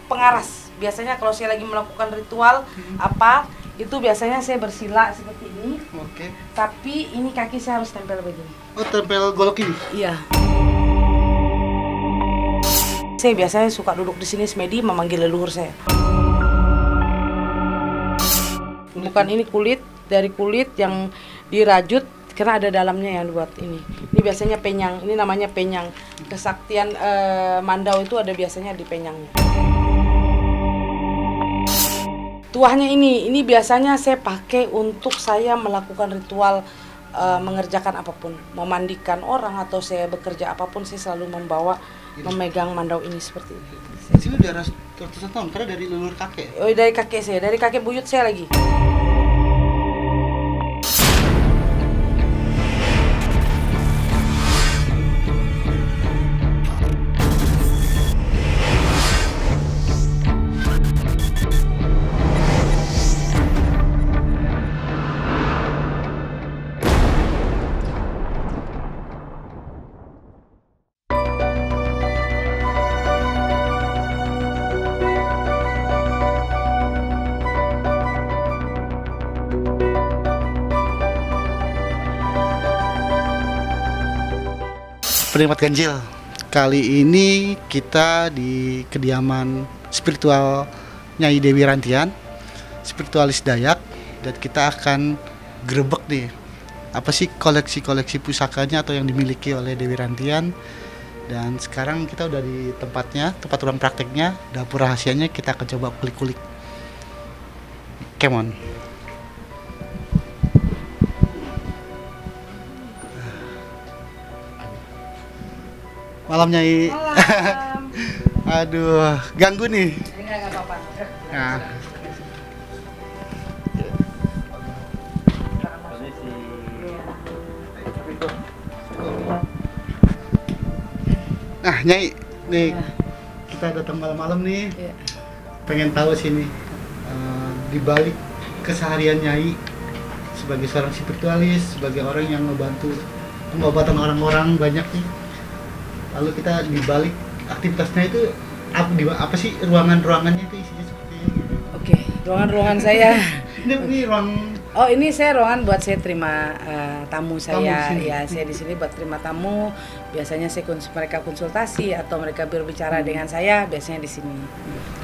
pengaras. Biasanya kalau saya lagi melakukan ritual apa, itu biasanya saya bersila seperti ini. Oke. Tapi ini kaki saya harus tempel begini. Oh, tempel golok ini? Iya. Saya biasanya suka duduk di sini semedi memanggil leluhur saya. Bukan ini kulit, dari kulit yang dirajut karena ada dalamnya yang buat ini. Ini biasanya penyang, ini namanya penyang. Kesaktian Mandau itu ada biasanya di penyangnya. Tuahnya ini biasanya saya pakai untuk saya melakukan ritual mengerjakan apapun, memandikan orang atau saya bekerja apapun, saya selalu membawa memegang mandau ini seperti ini. Di sini udah ratusan tahun karena dari leluhur kakek. Oh, dari kakek saya, dari kakek buyut saya lagi. Penikmat ganjil, kali ini kita di kediaman spiritual Nyai Dewi Rantian, spiritualis Dayak, dan kita akan grebek nih apa sih koleksi-koleksi pusakanya atau yang dimiliki oleh Dewi Rantian. Dan sekarang kita udah di tempatnya, tempat ruang prakteknya, dapur rahasianya, kita akan coba kulik-kulik. Come on. Malam Nyai. Malam. Aduh, ganggu nih. Enggak apa-apa. Nah. Nah, Nyai, nih kita datang malam-malam nih. Ya. Pengen tahu sih nih, di balik keseharian Nyai sebagai seorang spiritualis, sebagai orang yang membantu pengobatan orang-orang banyak nih. Lalu kita di balik aktivitasnya itu apa sih ruangan-ruangannya itu isinya seperti ini? Oke, ruangan-ruangan saya. Ini ruang. Oh, ini saya ruangan buat saya terima tamu saya. Tamu Ya, saya di sini buat terima tamu. Biasanya saya mereka konsultasi atau mereka berbicara dengan saya. Biasanya di sini.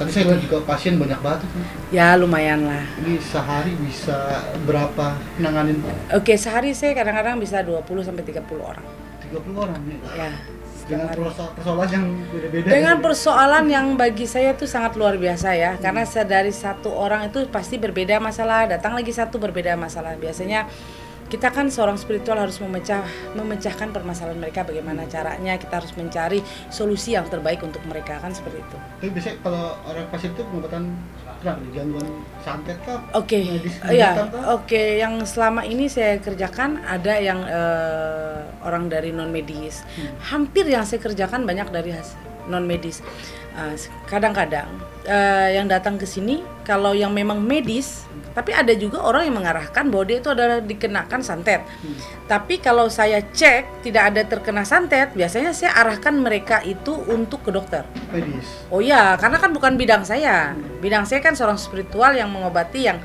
Tadi saya lihat juga pasien banyak banget. Ya, lumayan lah. Ini sehari bisa berapa nanganin? Oke, sehari saya kadang-kadang bisa 20 sampai 30 orang. 30 orang nih. Ya. Dengan persoalan yang beda-beda. Dengan persoalan yang bagi saya itu sangat luar biasa ya, karena dari satu orang itu pasti berbeda masalah, datang lagi satu berbeda masalah. Biasanya kita kan seorang spiritual harus memecahkan permasalahan mereka, bagaimana caranya kita harus mencari solusi yang terbaik untuk mereka, kan seperti itu. Tapi biasanya kalau orang pasien itu pengobatan gangguan santet kah? Oke, iya, oke. Yang selama ini saya kerjakan ada yang orang dari non medis. Hampir yang saya kerjakan banyak dari non medis. Kadang-kadang yang datang ke sini kalau yang memang medis, tapi ada juga orang yang mengarahkan bahwa dia itu adalah dikenakan santet. Tapi kalau saya cek tidak ada terkena santet, biasanya saya arahkan mereka itu untuk ke dokter. Medis. Oh iya, karena kan bukan bidang saya. Bidang saya kan seorang spiritual yang mengobati yang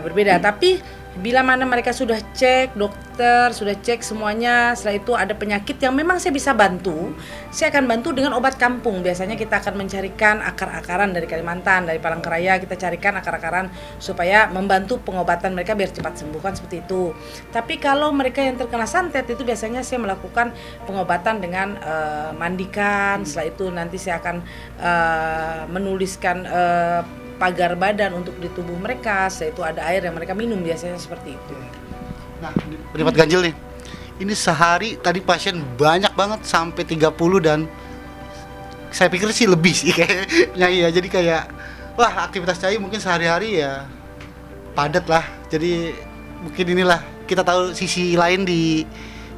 berbeda. Tapi bila mana mereka sudah cek dokter, sudah cek semuanya, setelah itu ada penyakit yang memang saya bisa bantu, saya akan bantu dengan obat kampung. Biasanya kita akan mencarikan akar-akaran dari Kalimantan, dari Palangkaraya, kita carikan akar-akaran supaya membantu pengobatan mereka biar cepat sembuh, kan seperti itu. Tapi kalau mereka yang terkena santet itu biasanya saya melakukan pengobatan dengan mandikan, setelah itu nanti saya akan menuliskan pagar badan untuk di tubuh mereka, setelah itu ada air yang mereka minum, biasanya seperti itu. Nah, penikmat ganjil nih, ini sehari tadi pasien banyak banget sampai 30 dan saya pikir sih lebih sih kayaknya ya. Jadi kayak wah, aktivitas Nyai mungkin sehari-hari ya padat lah. Jadi mungkin inilah kita tahu sisi lain di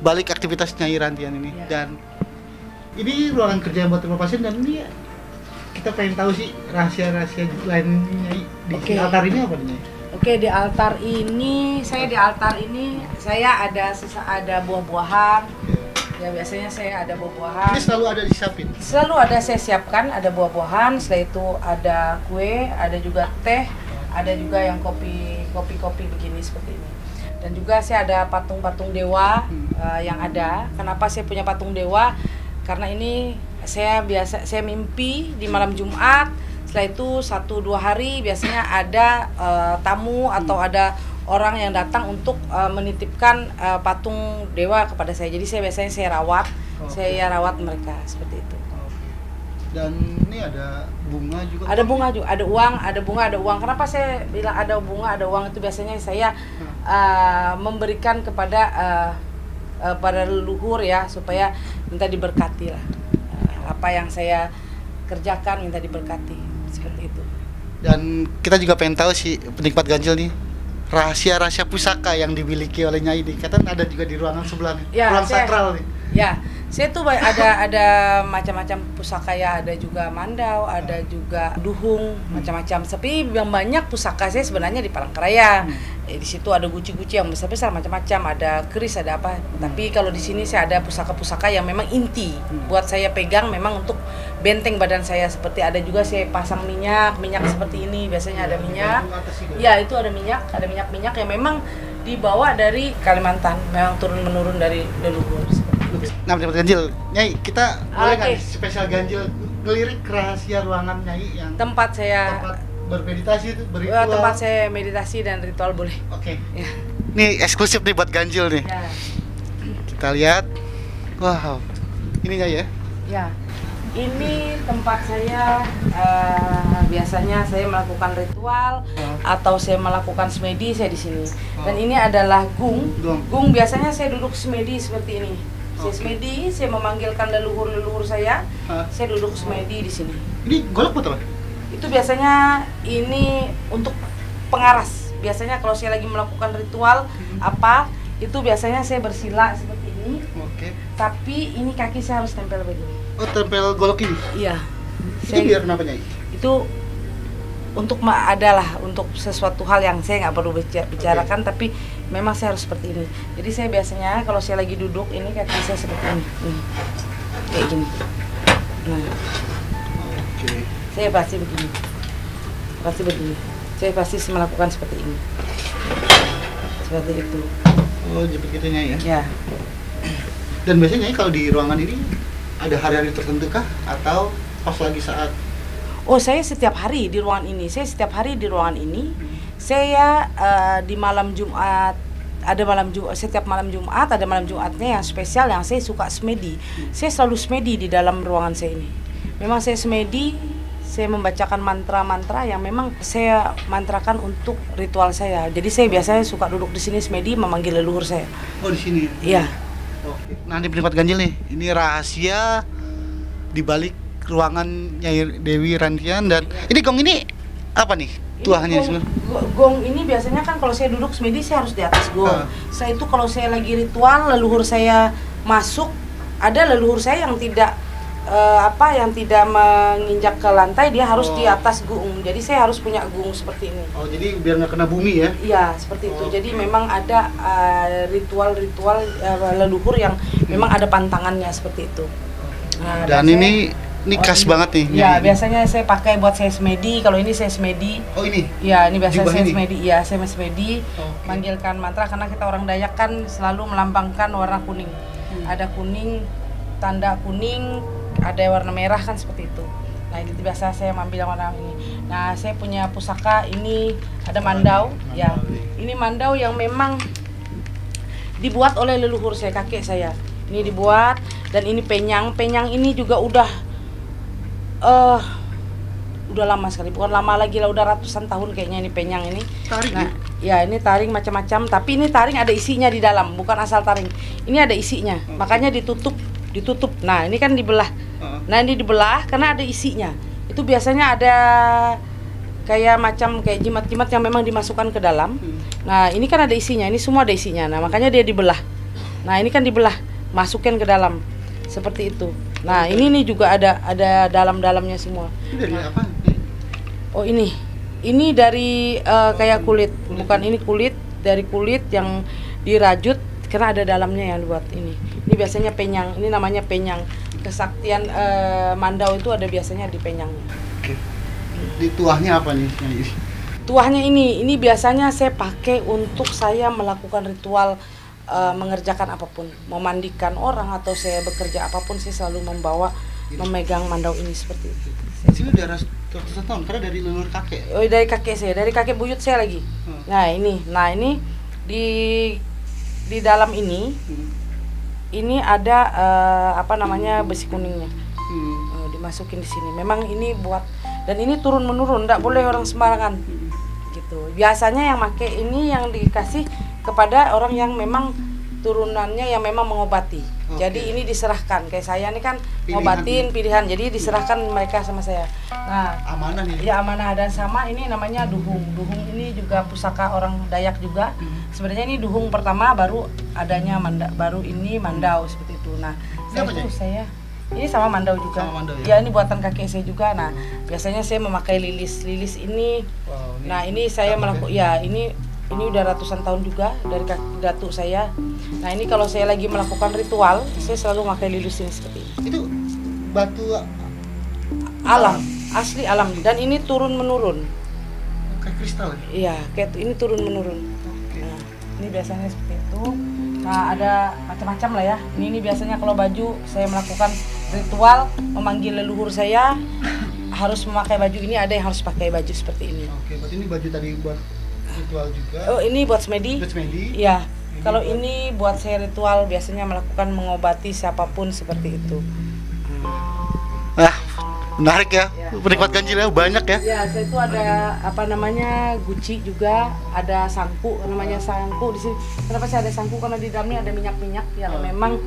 balik aktivitas Nyai Rantian ini. Ya. Dan ini ruangan kerja buat terima pasien, dan ini kita pengen tahu sih rahasia-rahasia lainnya di altar ini apa nih? Oke, di altar ini saya ada buah-buahan, Ya biasanya saya ada Ini buah-buahan. selalu ada disiapin. Selalu ada saya siapkan, ada buah-buahan, setelah itu ada kue, ada juga teh, ada juga yang kopi begini seperti ini. Dan juga saya ada patung-patung dewa yang ada. Kenapa saya punya patung dewa? Karena ini saya mimpi di malam Jumat. Setelah itu 1-2 hari biasanya ada tamu atau ada orang yang datang untuk menitipkan patung dewa kepada saya. Jadi saya rawat, saya rawat mereka seperti itu. Dan ini ada bunga juga. Ada bunga juga, ada uang, ada bunga, ada uang. Kenapa saya bilang ada bunga, ada uang itu biasanya saya memberikan kepada pada leluhur ya, supaya minta diberkati lah. Apa yang saya kerjakan minta diberkati seperti itu. Dan kita juga pengen tahu sih penikmat ganjil nih, rahasia-rahasia pusaka yang dimiliki oleh Nyai nih. Kata ada juga di ruangan sebelah nih, Ya, ruang sakral nih. Ya, saya tuh ada macam-macam pusaka ya, ada juga mandau, ada juga duhung, macam-macam. Tapi yang banyak pusaka saya sebenarnya di Palangkaraya. Di situ ada guci-guci yang besar-besar macam-macam, ada keris, ada apa. Tapi kalau di sini saya ada pusaka-pusaka yang memang inti buat saya pegang, memang untuk benteng badan saya. Seperti ada juga saya pasang minyak seperti ini, biasanya ada minyak. Ya, itu ada minyak yang memang dibawa dari Kalimantan, memang turun-menurun dari leluhur. Nah, penikmat ganjil, Nyai, kita boleh nggak Oke. nih spesial ganjil ngelirik rahasia ruangan Nyai yang Tempat bermeditasi itu, berritual. tempat saya meditasi dan ritual boleh. Oke. Ya. Nih eksklusif nih buat ganjil nih. Ya. Kita lihat. Wow. Ini Nyai ya. Ya. Ini tempat saya biasanya saya melakukan ritual atau saya melakukan semedi, saya di sini. Dan ini adalah gung. Gung biasanya saya duduk semedi seperti ini. Saya semedi, saya memanggilkan leluhur saya. Saya duduk semedi di sini. Ini golok buat apa? Itu biasanya ini untuk pengaras. Biasanya kalau saya lagi melakukan ritual apa, itu biasanya saya bersila seperti ini. Oke. Tapi ini kaki saya harus tempel begini. Oh, tempel golok ini. Iya. Itu biar kenapa Nyai? Itu untuk adalah untuk sesuatu hal yang saya nggak perlu bicarakan, tapi memang saya harus seperti ini. Jadi saya biasanya kalau saya lagi duduk ini kaki saya seperti ini, kayak gini. Nah, Oke. saya pasti begini, saya pasti melakukan seperti ini, seperti itu. Oh, seperti itu Nyai ya. Ya. Dan biasanya Nyai kalau di ruangan ini ada hari-hari tertentu kah atau pas lagi saat? Oh, saya setiap hari di ruangan ini. Saya di malam Jumat, setiap malam Jumat ada malam Jumatnya yang spesial yang saya suka semedi. Saya selalu semedi di dalam ruangan saya ini. Memang saya semedi, saya membacakan mantra-mantra yang memang saya mantrakan untuk ritual saya. Jadi saya biasanya suka duduk di sini semedi memanggil leluhur saya. Oh, di sini. Iya. Oke. Nah, ini penikmat ganjil nih. Ini rahasia di balik ruangan Nyai Dewi Rantian. Dan ini gong ini apa nih tuahnya sebenarnya? Gong ini biasanya kan kalau saya duduk semedi saya harus di atas gong. Saya itu kalau saya lagi ritual leluhur saya masuk, ada leluhur saya yang tidak yang tidak menginjak ke lantai, dia harus di atas gong. Jadi saya harus punya gong seperti ini. Oh, jadi biar nggak kena bumi ya? Iya, seperti itu. Jadi memang ada ritual-ritual leluhur yang memang ada pantangannya seperti itu. Nah, Dan ini khas banget nih. Ya, ini. biasanya saya pakai buat saya semedi. Kalau ini saya semedi. Oh, ini? Ya, ini biasanya Jubah saya ini? semedi. Iya, saya semedi. Oke. Manggilkan mantra karena kita orang Dayak kan selalu melambangkan warna kuning. Ada kuning, tanda kuning, ada warna merah kan seperti itu. Nah, itu biasa saya ambil yang warna ini. Nah, saya punya pusaka ini ada mandau. Ya, ini mandau yang memang dibuat oleh leluhur saya, kakek saya. Ini dibuat, dan ini penyang. Penyang ini juga udah lama sekali, bukan lama lagi lah, udah ratusan tahun kayaknya ini penyang ini. Taring Nah, ya ini taring macam-macam, tapi ini taring ada isinya di dalam, bukan asal taring. Ini ada isinya, makanya ditutup. Nah, ini kan dibelah. Nah, ini dibelah karena ada isinya. Itu biasanya ada kayak jimat-jimat yang memang dimasukkan ke dalam. Nah, ini kan ada isinya, ini semua ada isinya. Nah, makanya dia dibelah. Nah, ini kan dibelah, masukin ke dalam. Seperti itu. Nah, ini nih juga ada dalam-dalamnya semua. Ini dari apa? Oh, ini dari kayak kulit. Bukan, ini kulit, dari kulit yang dirajut karena ada dalamnya yang buat ini. Ini biasanya penyang, ini namanya penyang. Kesaktian Mandau itu ada biasanya di penyangnya. Oke. Di tuahnya apa nih? Tuahnya ini biasanya saya pakai untuk saya melakukan ritual mengerjakan apapun, memandikan orang atau saya bekerja apapun, saya selalu memegang Mandau ini seperti itu. Sini udah ratusan tahun karena dari leluhur kakek. Oh, dari kakek saya, dari kakek buyut saya lagi. Nah ini di dalam ini ada apa namanya besi kuningnya. Dimasukin di sini. Memang ini buat, dan ini turun menurun, tidak boleh orang sembarangan. Gitu. Biasanya yang pakai ini yang dikasih kepada orang yang memang turunannya yang memang mengobati. Jadi ini diserahkan, kayak saya ini kan ngobatin pilihan, jadi diserahkan mereka sama saya. Nah, amanah nih. Ya amanah, dan sama ini namanya duhung. Duhung ini juga pusaka orang Dayak juga. Sebenarnya ini duhung pertama, baru adanya baru ini Mandau seperti itu. Nah, ini sama Mandau juga. Sama Mandau, ya ini buatan kakek saya juga. Nah, biasanya saya memakai lilis ini. Wow, nah, ini saya melakukan ini udah ratusan tahun juga dari datuk saya. Nah, ini kalau saya lagi melakukan ritual, saya selalu memakai lilis ini seperti ini. Itu batu alam, asli alam, dan ini turun menurun. Kayak kristal ya? Iya, kayak ini turun menurun. Nah, ini biasanya seperti itu. Nah, ada macam-macam lah ya. Ini biasanya kalau baju saya melakukan ritual memanggil leluhur saya harus memakai baju ini, ada yang harus pakai baju seperti ini. Oke, berarti ini baju tadi buat ritual juga. Oh, ini buat semedi. Buat semedi. Iya. Kalau ini buat saya ritual biasanya melakukan mengobati siapapun seperti itu. Menarik ya. Penikmat ganjil ya banyak ya. Ya, saya itu ada apa namanya guci juga, ada sangku, namanya sangku di sini. Kenapa saya ada sangku? Karena di dalamnya ada minyak-minyak yang memang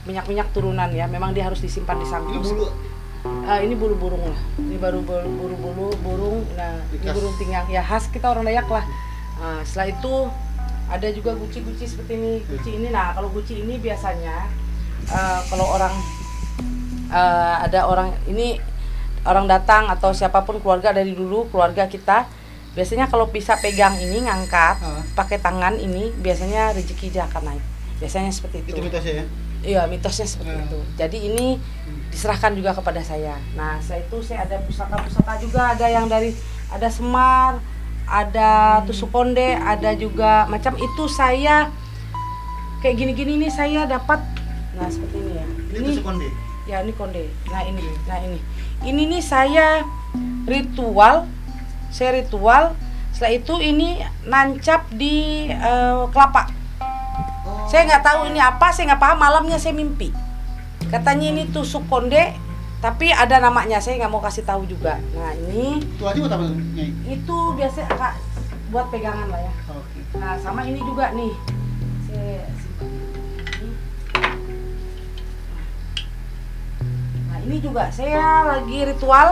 minyak-minyak turunan ya. Memang dia harus disimpan di sangku. Ini bulu. Ini bulu burung lah. Ini baru bulu burung. Nah, ini burung tinggang ya khas kita orang Dayak lah. Nah, setelah itu ada juga guci-guci seperti ini. Guci ini, nah kalau guci ini biasanya kalau orang ada orang ini orang datang atau siapapun keluarga dari dulu keluarga kita biasanya kalau bisa pegang ini ngangkat pakai tangan ini biasanya rezeki dia akan naik. Biasanya seperti itu. Itu mitosnya ya? Iya, mitosnya seperti itu. Jadi ini diserahkan juga kepada saya. Nah, setelah itu saya ada pusaka-pusaka juga, ada yang ada semar, ada tusuk konde, ada juga macam itu saya kayak gini-gini nih saya dapat. Nah, seperti ini ya. Ini tusuk konde. Ya, ini konde. Nah, ini. Ini nih saya ritual. Setelah itu ini nancap di kelapa. Saya nggak tahu ini apa, saya nggak paham. Malamnya saya mimpi. Katanya ini tusuk konde, tapi ada namanya, saya nggak mau kasih tahu juga. Nah, ini. Itu aja buat apa, Nyai? Itu biasa buat pegangan lah ya. Oke. Nah, sama ini juga nih. Saya simpan ini. Nah, ini juga saya lagi ritual.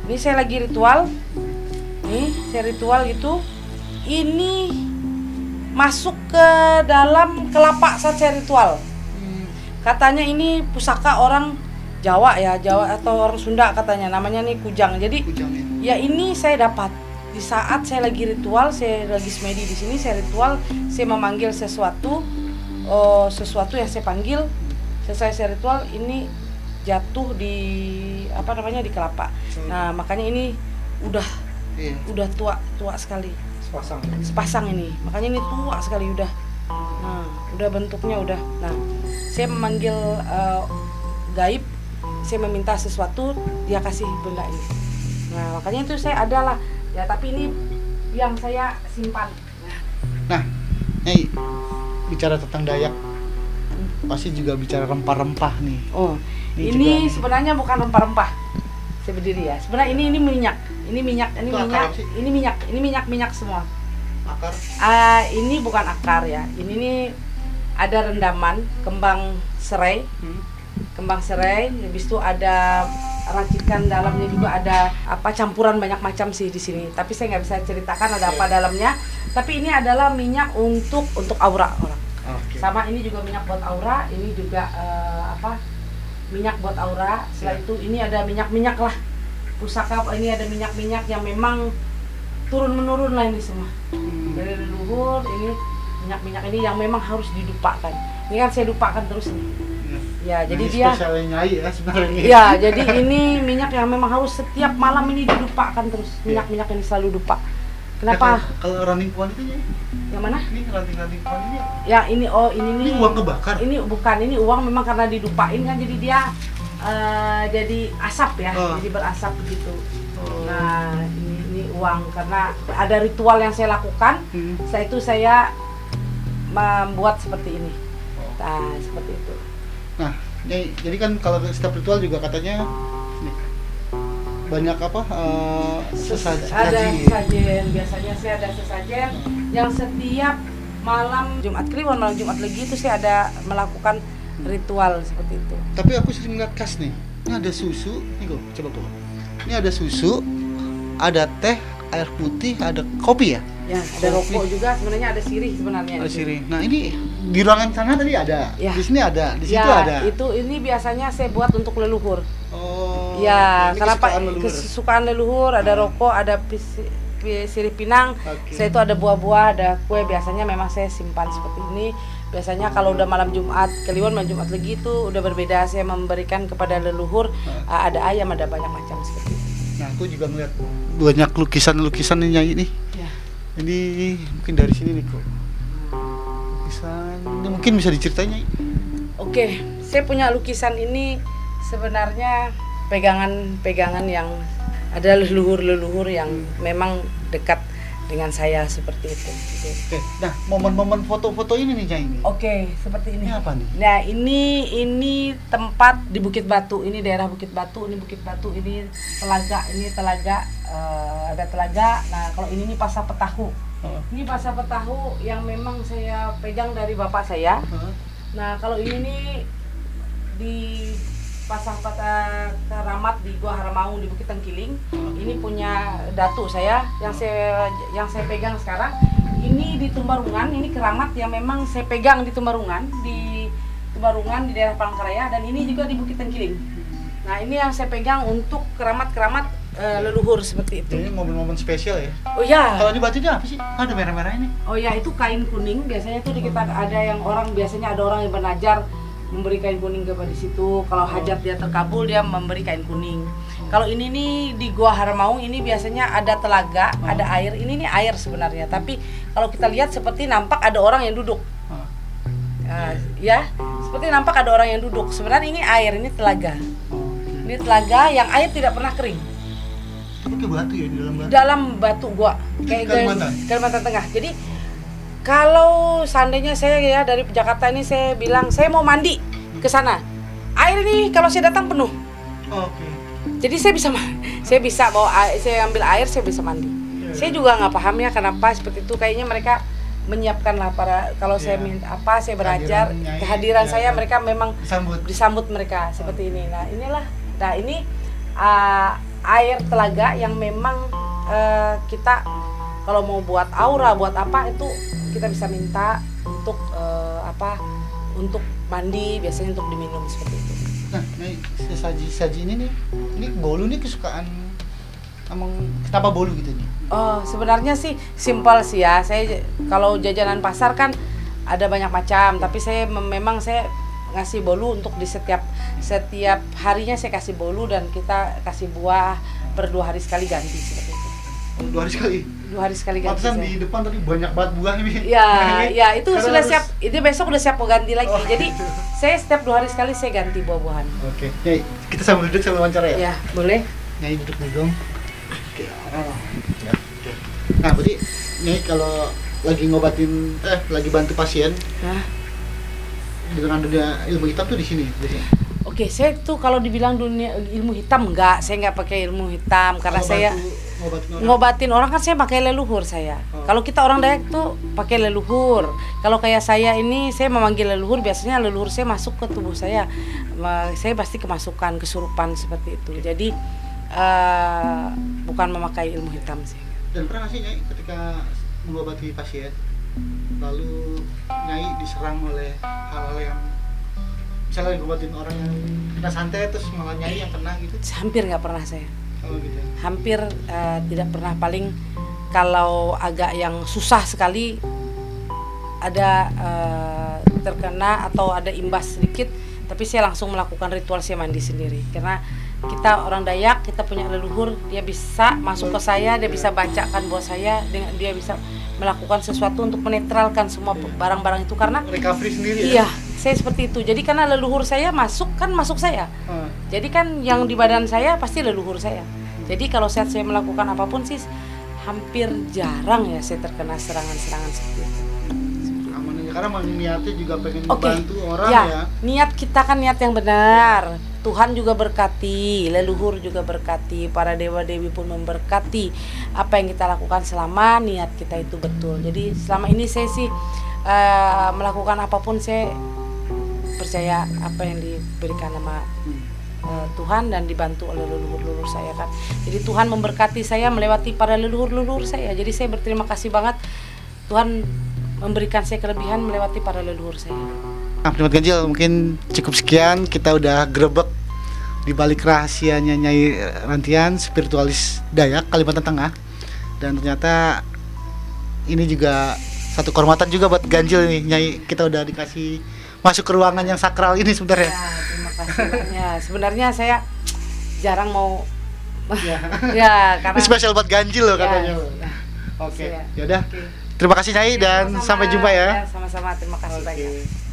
Ini saya lagi ritual. Nih, saya ritual gitu. Ini masuk ke dalam kelapa saat saya ritual. Katanya ini pusaka orang Jawa ya, Jawa atau orang Sunda katanya, namanya nih kujang. Jadi ya ini saya dapat di saat saya lagi ritual, saya lagi semedi di sini, saya ritual, saya memanggil sesuatu yang saya panggil. Selesai saya ritual, ini jatuh di apa namanya di kelapa. Nah, makanya ini udah tua sekali. Sepasang ini. Makanya ini tua sekali udah. Nah, udah bentuknya udah. Nah, saya memanggil gaib, saya meminta sesuatu, dia kasih benda ini. Nah, makanya itu saya adalah ya, tapi ini yang saya simpan. Nah, Nyai, bicara tentang Dayak, pasti juga bicara rempah-rempah nih. Oh, ini sebenarnya bukan rempah-rempah. Saya berdiri ya. Sebenarnya ini minyak. Ini minyak semua. Akar? Ini bukan akar ya. Ini nih ada rendaman kembang serai. Kembang serai, habis itu ada racikan dalamnya juga, ada apa campuran banyak macam sih di sini. Tapi saya nggak bisa ceritakan ada apa dalamnya. Tapi ini adalah minyak untuk aura orang. Sama ini juga minyak buat aura. Ini juga minyak buat aura. Setelah itu ini ada minyak lah. Pusaka ini ada minyak yang memang turun menurun lah ini semua dari leluhur. Ini minyak ini yang memang harus didupakan. Ini kan saya dupakan terus nih. Ya, jadi ini dia spesialnya Nyai ya sebenarnya. Ya, jadi ini minyak yang memang harus setiap malam ini didupakan terus. Minyak ini selalu dupa. Kenapa? Nah, kalau running point itu Nyai? Yang mana? Ini running point ini. Ya, ini ini nih. Ini uang kebakar. Ini bukan, ini uang memang karena didupain kan, jadi dia jadi asap ya, jadi berasap begitu. Nah, ini uang karena ada ritual yang saya lakukan. Setelah itu saya membuat seperti ini. Nah, seperti itu. Nah, jadi kan kalau setiap ritual juga katanya nih, banyak apa sesajen. Ada sesajen, biasanya saya ada sesajen yang setiap malam Jumat Kliwon, malam Jumat Legi itu saya ada melakukan ritual seperti itu. Tapi aku sering lihat kas nih, ini ada susu, nih kok, coba kok. Ini ada susu, ada teh, air putih, ada kopi ya? Ya, ada rokok juga, sebenarnya ada sirih sebenarnya. Ada sirih. Nah, ini di ruangan sana tadi ada, ya. Di sini ada, di situ ya, ada. Ini biasanya saya buat untuk leluhur. Oh. Ya, kenapa kesukaan leluhur, ada rokok, ada sirih pinang. Saya itu ada buah-buah, ada kue, biasanya memang saya simpan seperti ini. Biasanya kalau udah malam Jumat Kliwon, malam Jumat Legi itu udah berbeda, saya memberikan kepada leluhur, ada ayam, ada banyak macam seperti itu. Nah, aku juga melihat banyak lukisan-lukisan Nyai ini. Ya. Ini mungkin dari sini nih kok. Lukisan ini mungkin bisa diceritain Nyai. Oke, saya punya lukisan ini sebenarnya pegangan-pegangan yang ada leluhur-leluhur yang memang dekat dengan saya seperti itu. Oke. Nah, momen-momen foto-foto ini nih Nyai. Oke, seperti ini. Ini apa nih? Nah, ini tempat di Bukit Batu. Ini daerah Bukit Batu. Ini Bukit Batu. Ini telaga. Ada telaga. Nah, kalau ini Pasar Petahu. Ini Pasar Petahu yang memang saya pegang dari bapak saya. Nah, kalau ini nih di Pasar Keramat di Gua Haramaung di Bukit Tengkiling. Ini punya datuk saya yang saya pegang sekarang. Ini di Tumbarungan, ini keramat yang memang saya pegang di Tumbarungan di daerah Palangkaraya, dan ini juga di Bukit Tengkiling. Nah, ini yang saya pegang untuk keramat-keramat leluhur seperti itu. Ini momen-momen spesial ya. Oh ya. Kalau ini batunya apa sih? Ada merah-merah ini. Oh ya, itu kain kuning. Biasanya tuh kita ada orang yang bernajar memberi kain kuning kepada situ. Kalau hajat dia terkabul, dia memberi kain kuning. Kalau ini nih di Gua Haramaung, ini biasanya ada telaga, ada air. Ini nih air sebenarnya, tapi kalau kita lihat seperti nampak ada orang yang duduk. Ya, seperti nampak ada orang yang duduk. Sebenarnya ini air, ini telaga. Ini telaga yang air tidak pernah kering. Pakai batu ya, di dalam batu. Dalam batu gua, kayak Kalimantan Tengah. Jadi kalau seandainya saya ya dari Jakarta ini, saya bilang saya mau mandi ke sana, air ini kalau saya datang penuh. Oke. Jadi saya bisa bawa air, saya ambil air, saya bisa mandi. Saya juga nggak paham ya kenapa seperti itu. Kayaknya mereka menyiapkan lah para, kalau saya minta apa, saya berajar, kehadiran saya mereka memang disambut mereka seperti ini. Nah, inilah. Nah, ini air telaga yang memang kita kalau mau buat aura, buat apa itu kita bisa minta untuk untuk mandi, biasanya untuk diminum seperti itu. Nah, sesaji ini nih, ini bolu nih kesukaan emang kenapa bolu gitu nih? Oh, sebenarnya sih simpel sih ya. Saya kalau jajanan pasar kan ada banyak macam, tapi saya memang saya ngasih bolu untuk di setiap harinya saya kasih bolu, dan kita kasih buah per 2 hari sekali ganti seperti itu. 2 hari sekali? 2 hari sekali ganti. Pantesan di depan tadi banyak banget buah ini. Ya itu karena sudah siap, itu besok udah siap mau ganti lagi. Jadi gitu. saya setiap 2 hari sekali saya ganti buah-buahan. Oke, Nyai, kita sambil duduk sambil wawancara ya? Ya, boleh. Nyai duduk nih dong. Oke, ya. Nah, berarti Nyai kalau lagi ngobatin, lagi bantu pasien, dengan dunia ilmu hitam tuh di sini. Oke, saya tuh kalau dibilang dunia ilmu hitam enggak, saya nggak pakai ilmu hitam karena saya ngobatin orang kan saya pakai leluhur saya. Kalau kita orang Dayak tuh pakai leluhur. Kalau kayak saya ini saya memanggil leluhur, biasanya leluhur saya masuk ke tubuh saya pasti kemasukan kesurupan seperti itu. Jadi bukan memakai ilmu hitam sih. Dan pernah nggak sih Nyai ketika mengobati pasien lalu Nyai diserang oleh hal-hal yang misalnya ngobatin orang yang kena santet terus malah Nyai yang kena gitu? Hampir nggak pernah saya. Oh gitu. Hampir tidak pernah. Paling kalau agak yang susah sekali ada terkena atau ada imbas sedikit, tapi saya langsung melakukan ritual saya mandi sendiri. Karena kita orang Dayak, kita punya leluhur, dia bisa masuk ke saya, dia bisa bacakan buat saya, dia bisa melakukan sesuatu untuk menetralkan semua barang-barang itu, karena recovery sendiri ya? Iya, saya seperti itu. Jadi karena leluhur saya masuk saya. Jadi kan yang di badan saya pasti leluhur saya. Jadi kalau saat saya melakukan apapun sih hampir jarang ya saya terkena serangan-serangan seperti itu. Aman aja, karena niatnya juga pengen membantu orang ya. ya. Niat kita kan niat yang benar. Tuhan juga berkati, leluhur juga berkati, para dewa-dewi pun memberkati apa yang kita lakukan selama niat kita itu betul. Jadi selama ini saya sih melakukan apapun saya percaya apa yang diberikan sama Tuhan dan dibantu oleh leluhur-leluhur saya kan. Jadi Tuhan memberkati saya melewati para leluhur-leluhur saya. Jadi saya berterima kasih banget Tuhan memberikan saya kelebihan melewati para leluhur saya. Nah, Primat Ganjil, mungkin cukup sekian, kita udah grebek di balik rahasianya Nyai Rantian, spiritualis Dayak Kalimantan Tengah. Dan ternyata ini juga satu kehormatan juga buat Ganjil nih, Nyai, kita udah dikasih masuk ke ruangan yang sakral ini sebenarnya. Ya, terima kasih. Ya, sebenarnya saya jarang mau ya, karena ini spesial buat Ganjil loh katanya. Oke. Yaudah. Terima kasih Nyai dan sama-sama. sampai jumpa ya. Sama-sama, terima kasih banyak.